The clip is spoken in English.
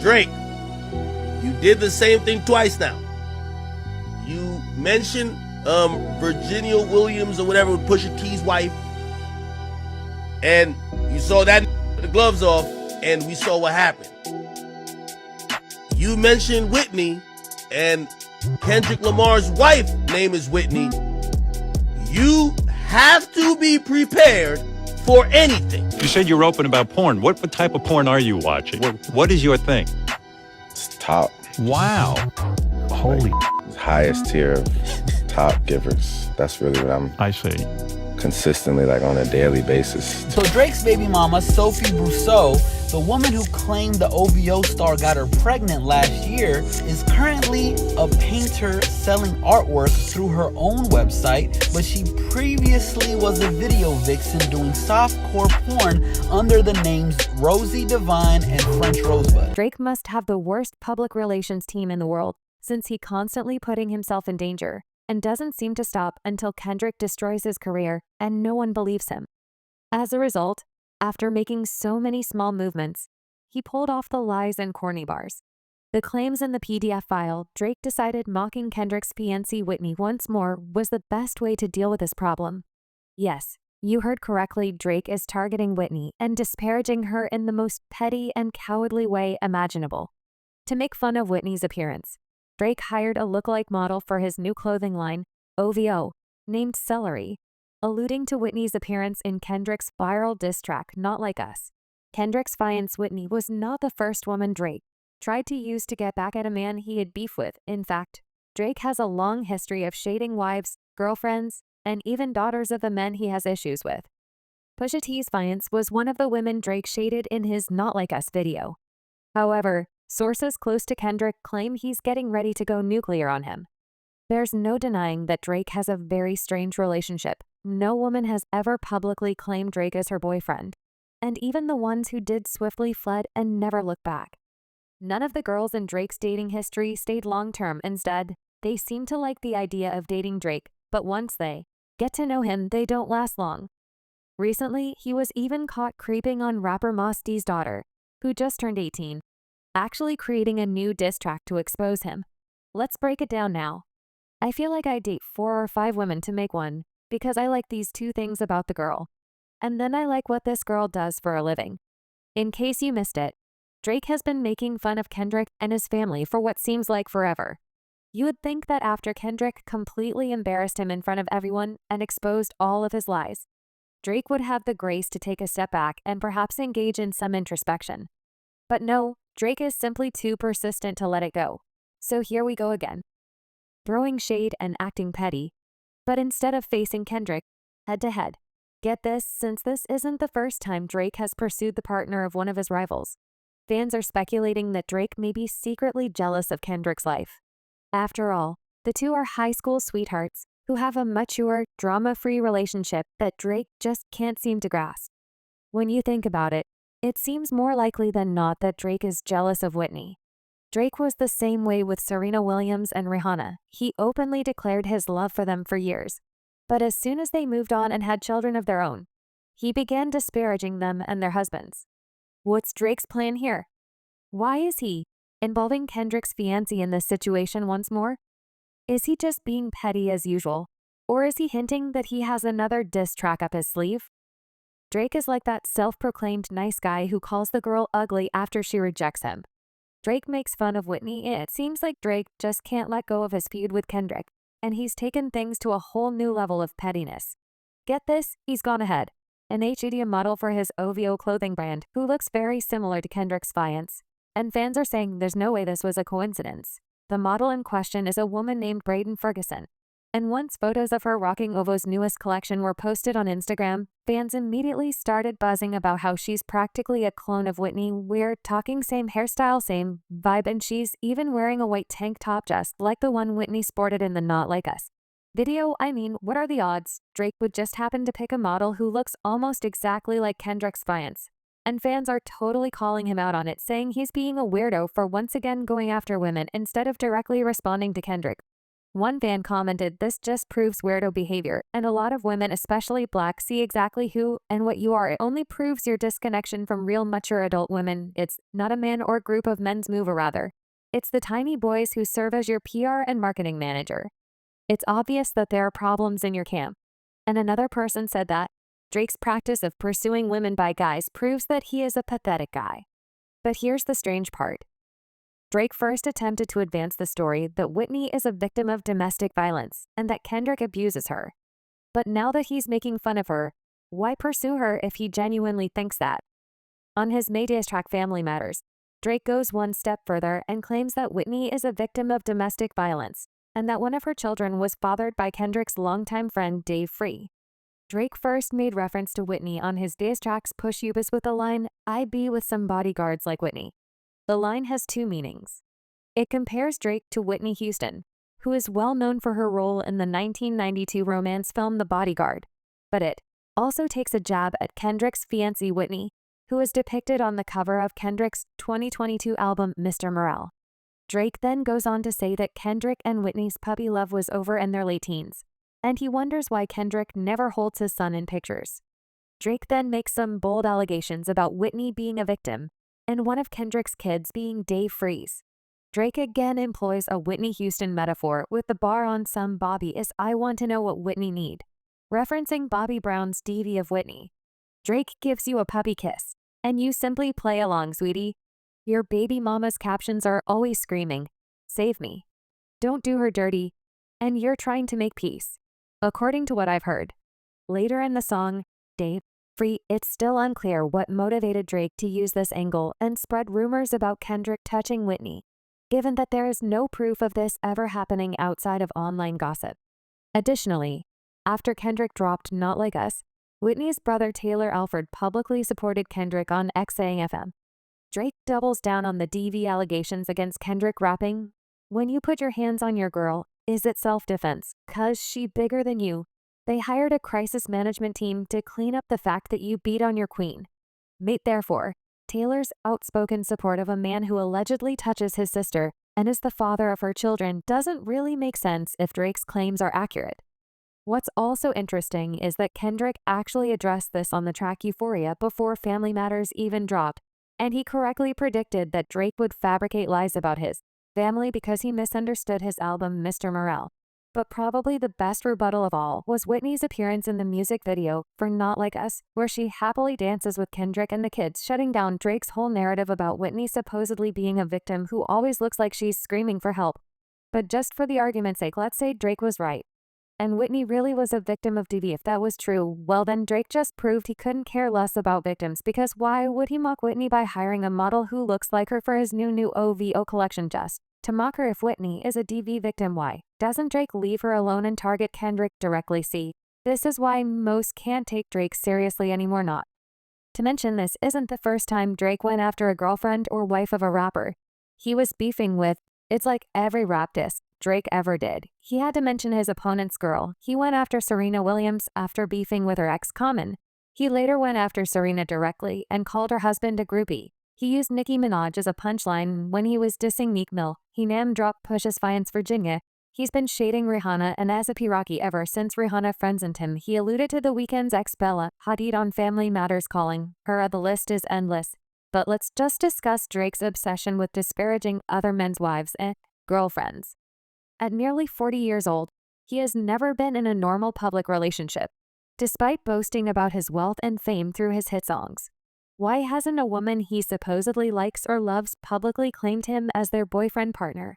Drake, you did the same thing twice now. You mentioned Virginia Williams or whatever, Pusha T's wife, and you saw that the gloves off, and we saw what happened. You mentioned Whitney, and Kendrick Lamar's wife name is Whitney. You have to be prepared for anything. You said you're open about porn. What type of porn are you watching? What is your thing? It's top. Wow. Holy. Highest tier of top givers. That's really what I'm I see. consistently, like, on a daily basis. So Drake's baby mama, Sophie Brousseau, the woman who claimed the OVO star got her pregnant last year, is currently a painter selling artwork through her own website, but she previously was a video vixen doing softcore porn under the names Rosie Divine and French Rosebud. Drake must have the worst public relations team in the world, since he constantly putting himself in danger and doesn't seem to stop until Kendrick destroys his career and no one believes him. As a result, after making so many small movements, he pulled off the lies and corny bars. The claims in the PDF file, Drake decided mocking Kendrick's fiancée Whitney once more was the best way to deal with this problem. Yes, you heard correctly, Drake is targeting Whitney and disparaging her in the most petty and cowardly way imaginable. To make fun of Whitney's appearance, Drake hired a lookalike model for his new clothing line, OVO, named Celery, alluding to Whitney's appearance in Kendrick's viral diss track, Not Like Us. Kendrick's fiancée Whitney was not the first woman Drake tried to use to get back at a man he had beef with. In fact, Drake has a long history of shading wives, girlfriends, and even daughters of the men he has issues with. Pusha T's fiancée was one of the women Drake shaded in his Not Like Us video. However, sources close to Kendrick claim he's getting ready to go nuclear on him. There's no denying that Drake has a very strange relationship. No woman has ever publicly claimed Drake as her boyfriend, and even the ones who did swiftly fled and never looked back. None of the girls in Drake's dating history stayed long-term. Instead, they seem to like the idea of dating Drake, but once they get to know him, they don't last long. Recently, he was even caught creeping on rapper Mos D's daughter, who just turned 18, actually creating a new diss track to expose him. Let's break it down now. I feel like I date 4 or 5 women to make one, because I like these 2 things about the girl. And then I like what this girl does for a living. In case you missed it, Drake has been making fun of Kendrick and his family for what seems like forever. You would think that after Kendrick completely embarrassed him in front of everyone and exposed all of his lies, Drake would have the grace to take a step back and perhaps engage in some introspection. But no, Drake is simply too persistent to let it go. So here we go again. Throwing shade and acting petty, but instead of facing Kendrick head-to-head. Get this, since this isn't the first time Drake has pursued the partner of one of his rivals. Fans are speculating that Drake may be secretly jealous of Kendrick's life. After all, the two are high school sweethearts who have a mature, drama-free relationship that Drake just can't seem to grasp. When you think about it, it seems more likely than not that Drake is jealous of Whitney. Drake was the same way with Serena Williams and Rihanna. He openly declared his love for them for years. But as soon as they moved on and had children of their own, he began disparaging them and their husbands. What's Drake's plan here? Why is he involving Kendrick's fiancée in this situation once more? Is he just being petty as usual? Or is he hinting that he has another diss track up his sleeve? Drake is like that self-proclaimed nice guy who calls the girl ugly after she rejects him. Drake makes fun of Whitney. It seems like Drake just can't let go of his feud with Kendrick, and he's taken things to a whole new level of pettiness. Get this, he's gone ahead. An HED model for his OVO clothing brand, who looks very similar to Kendrick's fiancée, and fans are saying there's no way this was a coincidence. The model in question is a woman named Braden Ferguson, and once photos of her rocking OVO's newest collection were posted on Instagram, fans immediately started buzzing about how she's practically a clone of Whitney. We're talking same hairstyle, same vibe, and she's even wearing a white tank top just like the one Whitney sported in the Not Like Us video. I mean, what are the odds Drake would just happen to pick a model who looks almost exactly like Kendrick's fiancée? And fans are totally calling him out on it, saying he's being a weirdo for once again going after women instead of directly responding to Kendrick. One fan commented, "This just proves weirdo behavior, and a lot of women, especially black, see exactly who and what you are. It only proves your disconnection from real mature adult women. It's not a man or group of men's move, or rather, it's the tiny boys who serve as your PR and marketing manager. It's obvious that there are problems in your camp." And another person said that Drake's practice of pursuing women by guys proves that he is a pathetic guy. But here's the strange part. Drake first attempted to advance the story that Whitney is a victim of domestic violence and that Kendrick abuses her. But now that he's making fun of her, why pursue her if he genuinely thinks that? On his May diss track Family Matters, Drake goes one step further and claims that Whitney is a victim of domestic violence and that one of her children was fathered by Kendrick's longtime friend Dave Free. Drake first made reference to Whitney on his diss tracks Push You Bis with the line, "I be with some bodyguards like Whitney." The line has two meanings. It compares Drake to Whitney Houston, who is well known for her role in the 1992 romance film The Bodyguard, but it also takes a jab at Kendrick's fiancée Whitney, who is depicted on the cover of Kendrick's 2022 album Mr. Morale. Drake then goes on to say that Kendrick and Whitney's puppy love was over in their late teens, and he wonders why Kendrick never holds his son in pictures. Drake then makes some bold allegations about Whitney being a victim, and one of Kendrick's kids being Dave Freeze. Drake again employs a Whitney Houston metaphor with the bar on some Bobby is "I want to know what Whitney need," referencing Bobby Brown's DV of Whitney. Drake gives you a puppy kiss, and you simply play along, sweetie. Your baby mama's captions are always screaming, "Save me. Don't do her dirty," and you're trying to make peace, according to what I've heard. Later in the song, Dave Free, it's still unclear what motivated Drake to use this angle and spread rumors about Kendrick touching Whitney, given that there is no proof of this ever happening outside of online gossip. Additionally, after Kendrick dropped Not Like Us, Whitney's brother Taylor Alford publicly supported Kendrick on XAFM. Drake doubles down on the DV allegations against Kendrick, rapping, "When you put your hands on your girl, is it self-defense? 'Cause she bigger than you. They hired a crisis management team to clean up the fact that you beat on your queen. Mate, therefore, Taylor's outspoken support of a man who allegedly touches his sister and is the father of her children doesn't really make sense if Drake's claims are accurate." What's also interesting is that Kendrick actually addressed this on the track Euphoria before Family Matters even dropped, and he correctly predicted that Drake would fabricate lies about his family because he misunderstood his album Mr. Morale. But probably the best rebuttal of all was Whitney's appearance in the music video for Not Like Us, where she happily dances with Kendrick and the kids, shutting down Drake's whole narrative about Whitney supposedly being a victim who always looks like she's screaming for help. But just for the argument's sake, let's say Drake was right, and Whitney really was a victim of DV. If that was true, well then Drake just proved he couldn't care less about victims, because why would he mock Whitney by hiring a model who looks like her for his new OVO collection just to mock her? If Whitney is a DV victim, why doesn't Drake leave her alone and target Kendrick directly? See, this is why most can't take Drake seriously anymore. Not to mention, this isn't the first time Drake went after a girlfriend or wife of a rapper he was beefing with. It's like every rap diss Drake ever did, he had to mention his opponent's girl. He went after Serena Williams after beefing with her ex Common. He later went after Serena directly and called her husband a groupie. He used Nicki Minaj as a punchline when he was dissing Meek Mill. He name-dropped Push's Fiance Virginia. He's been shading Rihanna and A$AP Rocky ever since Rihanna friendzoned him. He alluded to The Weeknd's ex Bella Hadid on Family Matters, calling her the list is endless. But let's just discuss Drake's obsession with disparaging other men's wives and girlfriends. At nearly 40 years old, he has never been in a normal public relationship, despite boasting about his wealth and fame through his hit songs. Why hasn't a woman he supposedly likes or loves publicly claimed him as their boyfriend partner?